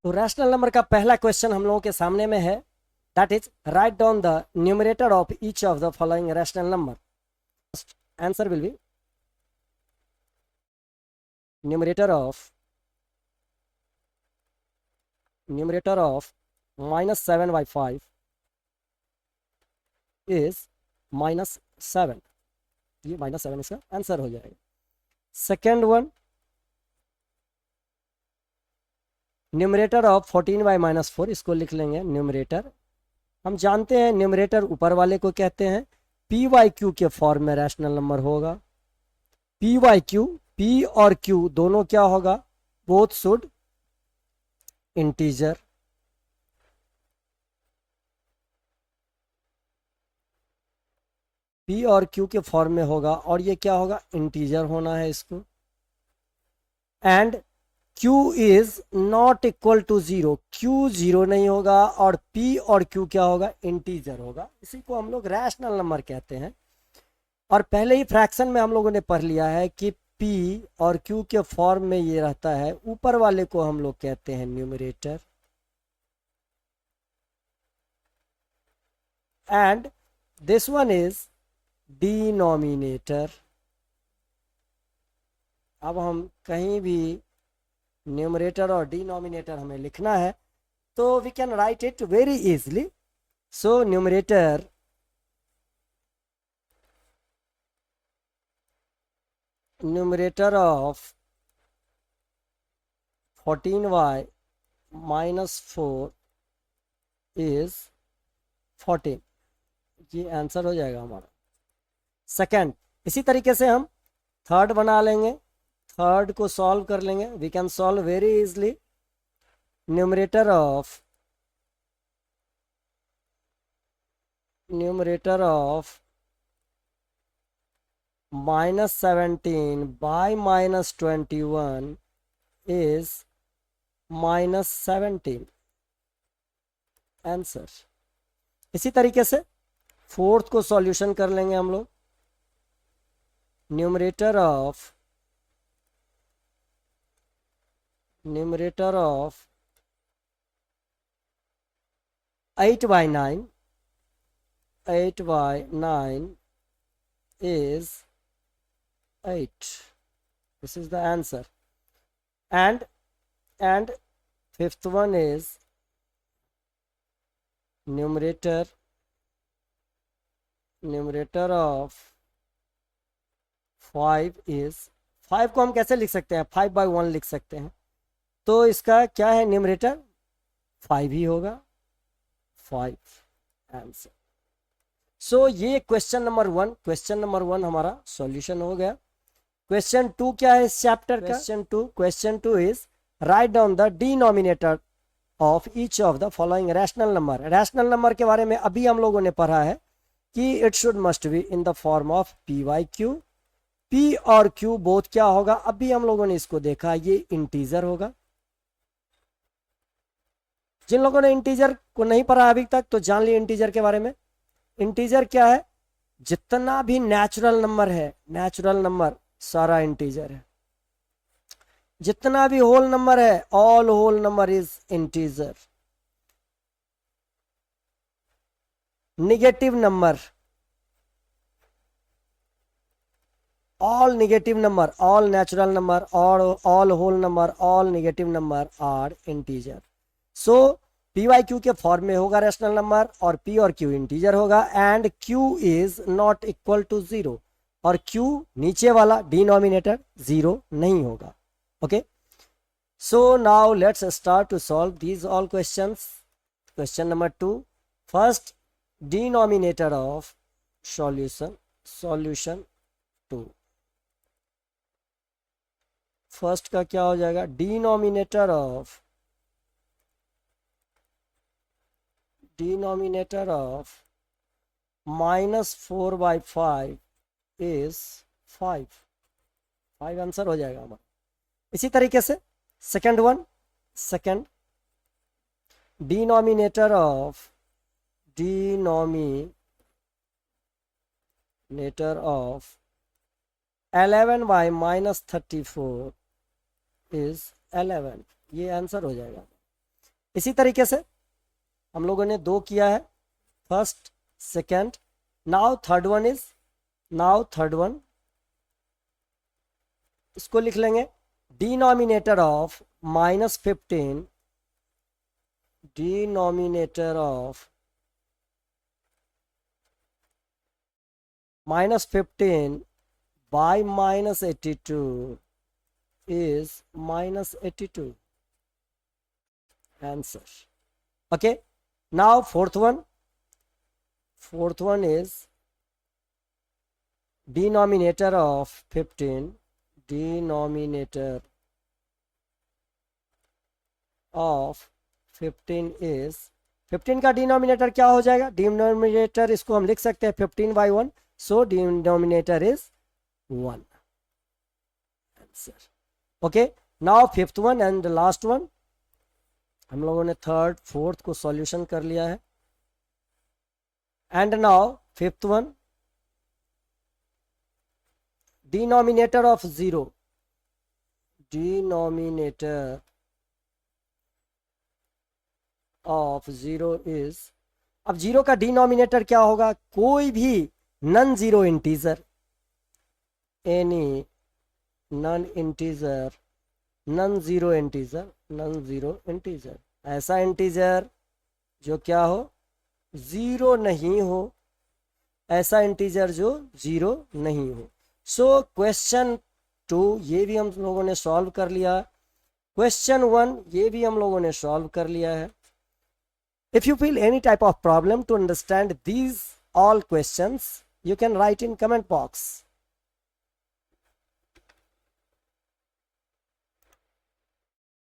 तो rational number का पहला क्वेश्चन हम लोगों के सामने में है, that is write down the numerator of each of the following rational number. Answer will be numerator of -7/5 is -7. ये -7 इसका आंसर हो जाएगा. सेकेंड वन, न्यूमरेटर ऑफ 14/-4, इसको लिख लेंगे न्यूमरेटर. हम जानते हैं न्यूमरेटर ऊपर वाले को कहते हैं. पी वाई क्यू के फॉर्म में रैशनल नंबर होगा. पी वाई क्यू, पी और क्यू दोनों क्या होगा, बोथ शुड इंटीजर. पी और क्यू के फॉर्म में होगा और ये क्या होगा, इंटीजर होना है इसको. And Q is not equal to 0, Q 0 नहीं होगा और P और Q क्या होगा, इंटीजर होगा. इसी को हम लोग रैशनल नंबर कहते हैं. और पहले ही फ्रैक्शन में हम लोगों ने पढ़ लिया है कि P और Q के फॉर्म में ये रहता है. ऊपर वाले को हम लोग कहते हैं numerator and this one is denominator. अब हम कहीं भी न्यूमरेटर और डिनोमिनेटर हमें लिखना है तो we can write it very easily. So numerator of 14y-4 is 14. ये आंसर हो जाएगा हमारा. सेकंड, इसी तरीके से हम थर्ड बना लेंगे. थर्ड को सॉल्व कर लेंगे. We can solve very easily. Numerator of -17/-21 is -17. Answer. इसी तरीके से फोर्थ को सॉल्यूशन कर लेंगे हम लोग. Numerator of 8/9 is 8. This is the answer. And fifth one is numerator of 5 is 5 को हम कैसे लिख सकते हैं, 5/1 लिख सकते हैं. तो इसका क्या है, न्यूमरेटर 5 ही होगा. 5 आंसर. सो ये क्वेश्चन नंबर 1 हमारा सॉल्यूशन हो गया. क्वेश्चन 2 क्या है इस चैप्टर का? Question 2 is write down the denominator of each of the following rational number. Rational number के बारे में अभी हम लोगों ने पढ़ा है कि it should must be in the form of P by Q. P और क्यू बोथ क्या होगा, अभी हम लोगों ने इसको देखा, ये इंटीजर होगा. जिन लोगों ने इंटीजर को नहीं पढ़ा अभी तक तो जान लिए इंटीजर के बारे में. इंटीजर क्या है, जितना भी नेचुरल नंबर है, नेचुरल नंबर सारा इंटीजर है. जितना भी होल नंबर है, all whole number is integer. Negative number, all negative number, all natural number, all whole number, all negative number are integer. So P by Q के फॉर्म में होगा रैशनल नंबर और पी और क्यू इंटीजर होगा. And Q is not equal to 0 और Q नीचे वाला डिनोमिनेटर 0 नहीं होगा. Okay, so now let's start to solve these all questions. Question number 2, first denominator of solution 2. First का क्या हो जाएगा, डिनोमिनेटर ऑफ -4/5 इज 5. आंसर हो जाएगा हमारा. इसी तरीके से सेकंड डिनोमिनेटर ऑफ 11/-34 इज 11. ये आंसर हो जाएगा. इसी तरीके से हम लोगों ने 2 किया है, first second. Now third one, इसको लिख लेंगे denominator of -15, denominator of -15 by -82 is -82 answer. Okay, now fourth one is denominator of 15, denominator of 15 is 15 का डिनोमिनेटर क्या हो जाएगा, डिनोमिनेटर इसको हम लिख सकते हैं 15/1, so denominator is 1 answer. Okay, now fifth one and the last one, हम लोगों ने थर्ड फोर्थ को सॉल्यूशन कर लिया है। And now fifth one, denominator of 0, denominator of 0 is, अब 0 का डिनोमिनेटर क्या होगा, कोई भी non zero integer, any non integer, non zero integer, ऐसा इंटीजर जो क्या हो, जीरो नहीं हो, ऐसा इंटीजर जो जीरो नहीं हो। सो क्वेश्चन 2 ये भी हम लोगों ने सॉल्व कर लिया, क्वेश्चन 1 ये भी हम लोगों ने सॉल्व कर लिया है। If you feel any type of problem to understand these all questions, you can write in comment box.